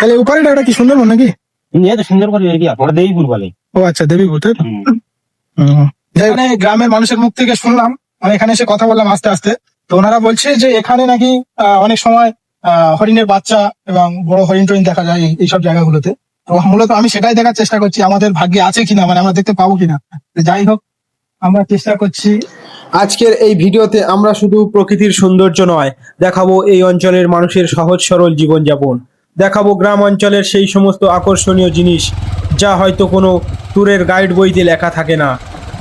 তাহলে উপরেটা ওটা কি সুন্দরবন নাকি? তো সুন্দর করে এরিয়া ওটা দেবীপুর বলে। ও আচ্ছা, দেবীপুর, তাই তো? এখানে গ্রামের মানুষের মুখ থেকে শুনলাম, মানে এখানে এসে কথা বললাম আস্তে আস্তে, তো ওনারা বলছে যে এখানে নাকি অনেক সময় হরিণের বাচ্চা এবং বড় হরিণ টরিণ দেখা যায় এইসব জায়গাগুলোতে। তো মূলত আমি সেটাই দেখার চেষ্টা করছি আমাদের ভাগ্যে আছে কিনা, মানে আমরা দেখতে পাবো কিনা। যাই হোক, আমরা চেষ্টা করছি। আজকের এই ভিডিওতে আমরা শুধু প্রকৃতির সৌন্দর্য নয়, দেখাবো এই অঞ্চলের মানুষের সহজ সরল জীবনযাপন, দেখাবো গ্রাম অঞ্চলের সেই সমস্ত আকর্ষণীয় জিনিস যা হয়তো কোনো ট্যুরের গাইড বইতে লেখা থাকে না,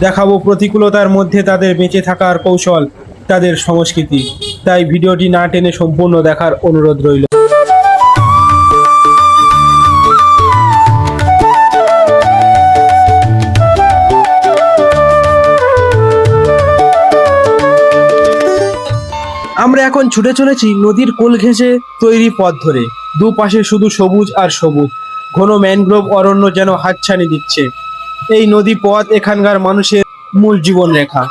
দেখাবো প্রতিকূলতার মধ্যে তাদের বেঁচে থাকার কৌশল, তাদের সংস্কৃতি। তাই ভিডিওটি না টেনে সম্পূর্ণ দেখার অনুরোধ রইল। আমরা এখন ছুটে চলেছি নদীর কোল ঘেঁষে তৈরি পথ ধরে। দুপাশে শুধু সবুজ আর সবুজ, ঘন ম্যানগ্রোভ অরণ্য যেন হাতছানি দিচ্ছে। এই নদী পথ এখানকার মানুষের মূল জীবন রেখা।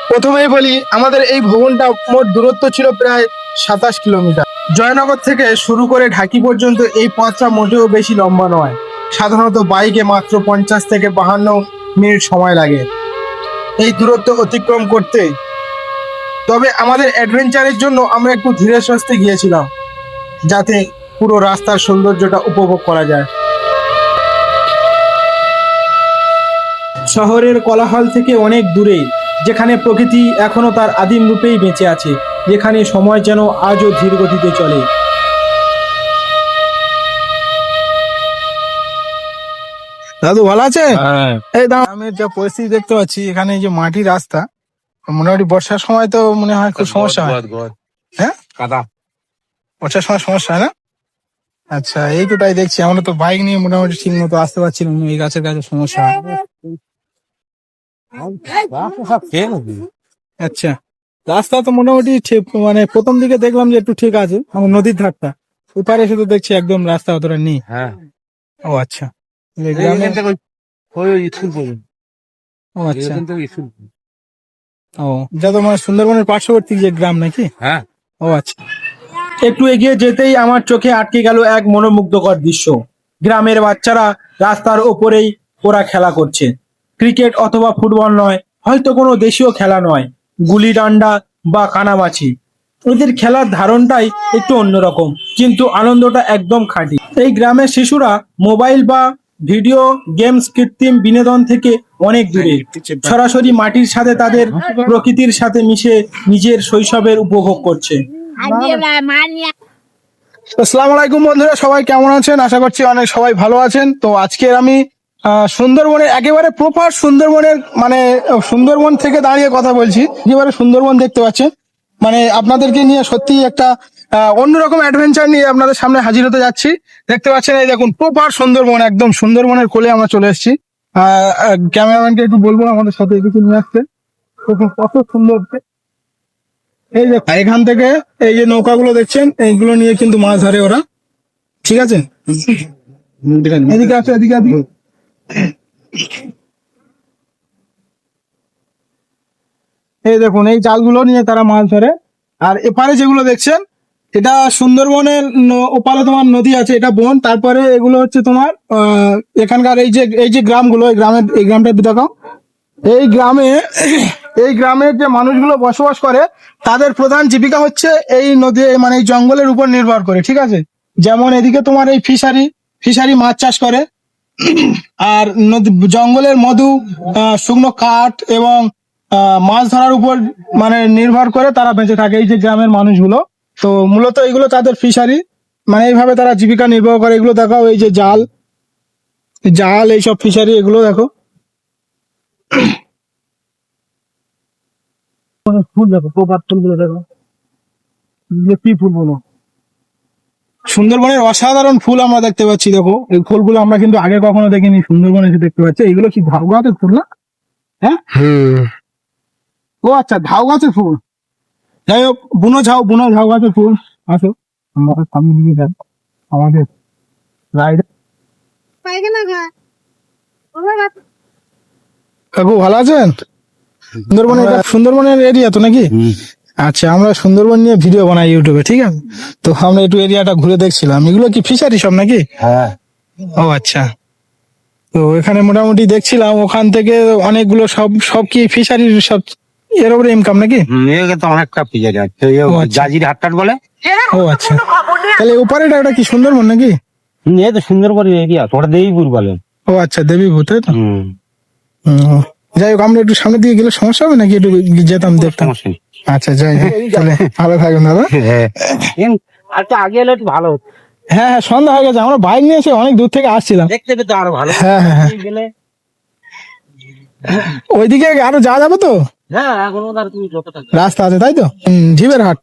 প্রথমেই বলি, আমাদের এই ভবনটা মোট দূরত্ব ছিল প্রায় 27 কিলোমিটার। জয়নগর থেকে শুরু করে ঢাকি পর্যন্ত এই পথটা মোটেও বেশি লম্বা নয়। সাধারণত বাইকে মাত্র 50 থেকে 52 মিনিট সময় লাগে এই দূরত্ব অতিক্রম করতে। তবে আমাদের অ্যাডভেঞ্চারের জন্য আমরা একটু ধীরে সুস্থে গিয়েছিলাম, যাতে পুরো রাস্তার সৌন্দর্যটা উপভোগ করা যায়। শহরের কোলাহল থেকে অনেক দূরে, যেখানে প্রকৃতি এখনো তার আদিম রূপেই বেঁচে আছে, যেখানে সময় যেন আজও ধীর গতিতে চলে। দাদু ভালো আছে? এই দাঁড়া, আমি যা পরিস্থিতি দেখতে পাচ্ছি এখানে, এই যে মাটির রাস্তা, মোটামুটি বর্ষার সময় তো মনে হয় খুব সমস্যা হয়। হ্যাঁ, কাদা বর্ষার সময় সমস্যা হয় না? আচ্ছা, এই তো তাই দেখছি। আমরা তো বাইক নিয়ে মোটামুটি ঠিক মতো আসতে পারছিলাম না, এই গাছের কাছে সমস্যা হয়। আচ্ছা, রাস্তা তো মোটামুটি ঠিক, মানে প্রথম দিকে দেখলাম যে একটু ঠিক আছে, আমার নদীর ধারটা। ওপারে শুধু দেখছি একদম রাস্তা অতটা নেই। হ্যাঁ, ও আচ্ছা, এই গ্রামে। স্কুল পর্যন্ত। ও আচ্ছা, স্কুল। ও যা তো মানে সুন্দরবনের পার্শ্ববর্তী যে গ্রাম নাকি? হ্যাঁ। ও আচ্ছা। একটু এগিয়ে যেতেই আমার চোখে আটকে গেল এক মনোমুগ্ধকর দৃশ্য। গ্রামের বাচ্চারা রাস্তার ওপরেই ওরা খেলা করছে। ক্রিকেট অথবা ফুটবল নয়, হয়তো কোনো দেশীয় খেলা নয়, গুলি ডান্ডা বা কানামাছি। ওদের খেলার ধারণটাই একটু অন্যরকম, কিন্তু আনন্দটা একদম খাঁটি। এই গ্রামের শিশুরা মোবাইল বা ভিডিও গেমস কৃত্রিম বিনোদন থেকে অনেক দূরে, সরাসরি মাটির সাথে তাদের প্রকৃতির সাথে মিশে নিজের শৈশবের উপভোগ করছে। আসসালামু আলাইকুম বন্ধুরা, সবাই কেমন আছেন? আশা করছি অনেক সবাই ভালো আছেন। তো আজকে আমি সুন্দরবনের একেবারে প্রপার সুন্দরবনের, মানে সুন্দরবন থেকে দাঁড়িয়ে কথা বলছি। একেবারে সুন্দরবন দেখতে পাচ্ছেন, মানে আপনাদেরকে নিয়ে সত্যি একটা অন্যরকম অ্যাডভেঞ্চার নিয়ে আপনাদের সামনে হাজির হতে যাচ্ছি। দেখতে পাচ্ছেন, এই দেখুন প্রপার সুন্দরবন, একদম সুন্দরবনের কোলে আমরা চলে এসেছি। ক্যামেরাম্যানকে একটু বলবো আমাদের সাথে একটু নিয়ে আসতে। দেখুন কত সুন্দর। এই যে এখান থেকে এই যে নৌকাগুলো দেখছেন, এইগুলো নিয়ে কিন্তু মাছ ধরে ওরা। ঠিক আছে, এদিকে আসো, এদিকে আসো। এই দেখুন, এই জালগুলো নিয়ে তারা মাছ ধরে। আর এপারে যেগুলো দেখছেন, এটা সুন্দরবনের ওপারে তোমার নদী আছে, এটা বন। তারপরে এগুলো হচ্ছে তোমার এখানকার এই যে গ্রামগুলো, এই গ্রামটা দেখাও। এই গ্রামের যে মানুষগুলো বসবাস করে, তাদের প্রধান জীবিকা হচ্ছে এই নদী, মানে এই জঙ্গলের উপর নির্ভর করে। ঠিক আছে, যেমন এদিকে তোমার এই ফিশারি মাছ চাষ করে, আর জঙ্গলের মধু, শুকনো কাঠ এবং মাছ ধরার উপর মানে নির্ভর করে তারা বেঁচে থাকে, এই যে গ্রামের মানুষগুলো। তো মূলত এগুলো তাদের ফিশারি, মানে এইভাবে তারা জীবিকা নির্বাহ করে। এগুলো দেখাও, এই যে জাল এইসব ফিশারি, এগুলো দেখো। ফুল দেখো, প্রপার ফুলগুলো দেখো, কি ফুল বলো। সুন্দরবনের অসাধারণ ফুল আমরা দেখতে পাচ্ছি। দেখো, এই ফুলগুলো আমরা কিন্তু আগে কখনো দেখিনি, সুন্দরবনে এসে দেখতে পাচ্ছি। এইগুলো কি ধাউ গাছের ফুল না? হ্যাঁ, ও আচ্ছা, ধাউ গাছের ফুল। যাই হোক, বুনো ঝাউ গাছের ফুল। আসো আমাদের সামনে দিকে যান, আমাদের রাইড। কাকু ভালো আছেন? সুন্দরবনের এরিয়া তো নাকি? আচ্ছা, আমরা সুন্দরবন নিয়ে ভিডিও বানাই ইউটিউবে, ঠিক আছে? তো আমরা একটু এরিয়াটা ঘুরে দেখছিলাম, এগুলো কি ফিশারি সব নাকি? হ্যাঁ। ও আচ্ছা। তো এখানে মোটামুটি দেখছিলাম ওখান থেকে অনেকগুলো সব সব কি ফিশারির সব এর উপরে ইনকাম নাকি? এখানে তো অনেকটা ফিজারি আছে, ও আচ্ছা। জাজির হাটটাট বলে। ও আচ্ছা, তাহলে উপরেটা ওটা কি সুন্দরবন নাকি? এ তো সুন্দরবন এরিয়া, তোমরা দেবীপুর বলে। ও আচ্ছা, দেবীভূত, তাই তো? হুম। যাই হোক, আমরা একটু সামনের দিকে গেলে সমস্যা হবে নাকি? একটু যেতাম দেখতাম। সমস্যা নেই। আচ্ছা, যাই হোক, তাহলে ভালো থাকবেন দাদা। হ্যাঁ, আচ্ছা আগে এলে একটু ভালো হতো। হ্যাঁ হ্যাঁ, সন্ধ্যা হয়ে গেছে, আমরা বাইক নিয়ে এসে অনেক দূর থেকে আসছিলাম। দেখতে পেতে আরো ভালো। হ্যাঁ হ্যাঁ হ্যাঁ। গেলে ওইদিকে আরো যাওয়া যাবে তো? হ্যাঁ, এখন আর তুমি যতটা রাস্তা আছে তাই তো? ঝিবের হাট।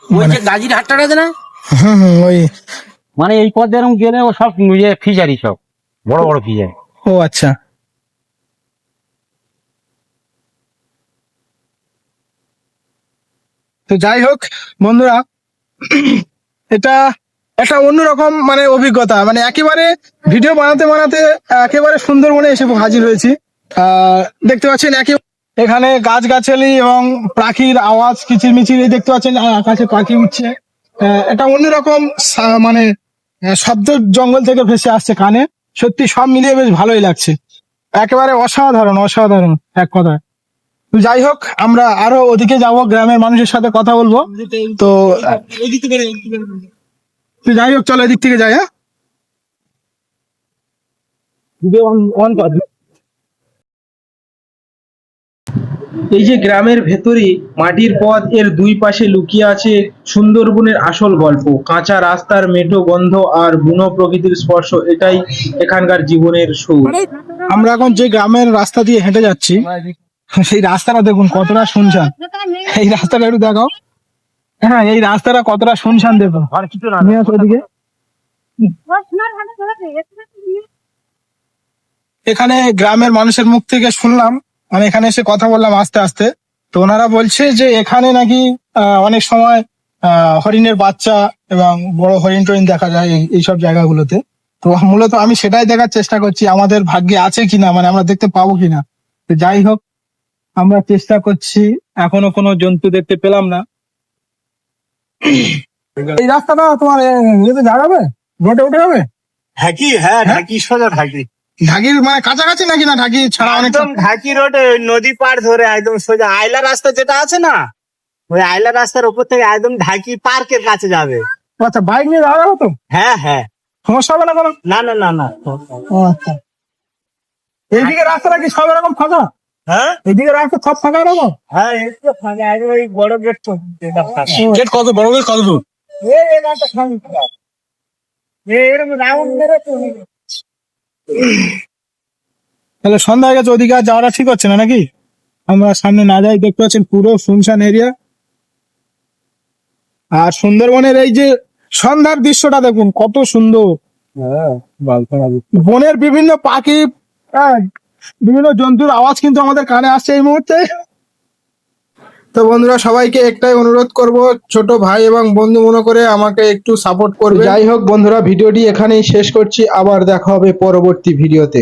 ওই যে গাজির হাটটা আছে না, হুম হুম, ওই। মানে এই পথ এরকম গেলে ও সব ফিজারি, সব বড় বড় ফিজারি। ও আচ্ছা। তো যাই হোক বন্ধুরা, এটা একটা অন্যরকম মানে অভিজ্ঞতা, মানে একেবারে ভিডিও বানাতে বানাতে একেবারে সুন্দরবনে এসে হাজির হয়েছি। দেখতে পাচ্ছেন এখানে গাছগাছালি এবং পাখির আওয়াজ কিচিরমিচির, এই দেখতে পাচ্ছেন আকাশে পাখি উঠছে। এটা অন্যরকম মানে শব্দ জঙ্গল থেকে ভেসে আসছে কানে। সত্যি সব মিলিয়ে বেশ ভালোই লাগছে, একেবারে অসাধারণ অসাধারণ এক কথায়। তো যাই হোক, আমরা আরো ওদিকে যাব, গ্রামের মানুষের সাথে কথা বলবো। তো তো যাই হোক, চলো এদিক থেকে যাই। হ্যাঁ, এই যে গ্রামের ভেতরে মাটির পথ, এর দুই পাশে লুকিয়ে আছে সুন্দরবনের আসল গল্প। কাঁচা রাস্তার মেঠো গন্ধ আর বুনো প্রকৃতির স্পর্শ, এটাই এখানকার জীবনের সুর। আমরা এখন যে গ্রামের রাস্তা দিয়ে হেঁটে যাচ্ছি, সেই রাস্তাটা দেখুন কতটা শুনশান। এই রাস্তাটা একটু দেখাও। হ্যাঁ, এই রাস্তাটা কতটা শুনশান দেখুন। নিয়ে আসো ওদিকে। এখানে গ্রামের মানুষের মুখ থেকে শুনলাম, মানে এখানে এসে কথা বললাম আস্তে আস্তে, তো ওনারা বলছে যে এখানে নাকি অনেক সময় হরিণের বাচ্চা এবং বড় হরিণ টরিণ দেখা যায় এইসব জায়গাগুলোতে। তো মূলত আমি সেটাই দেখার চেষ্টা করছি, আমাদের ভাগ্যে আছে কিনা, মানে আমরা দেখতে পাবো কিনা। তো যাই হোক, আমরা চেষ্টা করছি, এখনো কোনো জন্তু দেখতে পেলাম না। এই রাস্তাটা তোমার ইয়েতে যাবে, রোডে উঠে যাবে? ঢাকি, হ্যাঁ ঢাকি, সোজা ঢাকি। ঢাকির মানে কাছাকাছি নাকি, না ঢাকি ছাড়া অনেক? একদম ঢাকি রোডে নদী পার ধরে একদম সোজা আইলা রাস্তা যেটা আছে না, ওই আইলা রাস্তার উপর থেকে একদম ঢাকি পার্কের কাছে যাবে। আচ্ছা, বাইক নিয়ে যাওয়া যাবে তো? হ্যাঁ হ্যাঁ, সমস্যা হবে না কোনো? না না না না। ও আচ্ছা। এইদিকে রাস্তাটা কি সব এরকম ফাঁকা? হ্যাঁ এইদিকে রাস্তা সব ফাঁকা এরকম? হ্যাঁ, এই তো ফাঁকা, একদম ওই বড় গেট তো যেটা ফাঁকা। গেট কত বড়, গেট কত দূর? এই রাস্তা ফাঁকা, এরকম রাউন্ড মেরে তো। তাহলে সন্ধ্যা হয়ে গেছে, ওদিকে আর যাওয়াটা ঠিক হচ্ছে না নাকি? আমরা সামনে না যাই, দেখতে পাচ্ছেন পুরো শুনশান এরিয়া। আর সুন্দরবনের এই যে সন্ধ্যার দৃশ্যটা দেখুন কত সুন্দর। বনের বিভিন্ন পাখি, বিভিন্ন জন্তুর আওয়াজ কিন্তু আমাদের কানে আসছে এই মুহূর্তে। তো বন্ধুরা, সবাইকে একটাই অনুরোধ করব, ছোট ভাই এবং বন্ধু মনে করে আমাকে একটু সাপোর্ট করবে। যাই হোক বন্ধুরা, ভিডিওটি এখানেই শেষ করছি, আবার দেখা হবে পরবর্তী ভিডিওতে।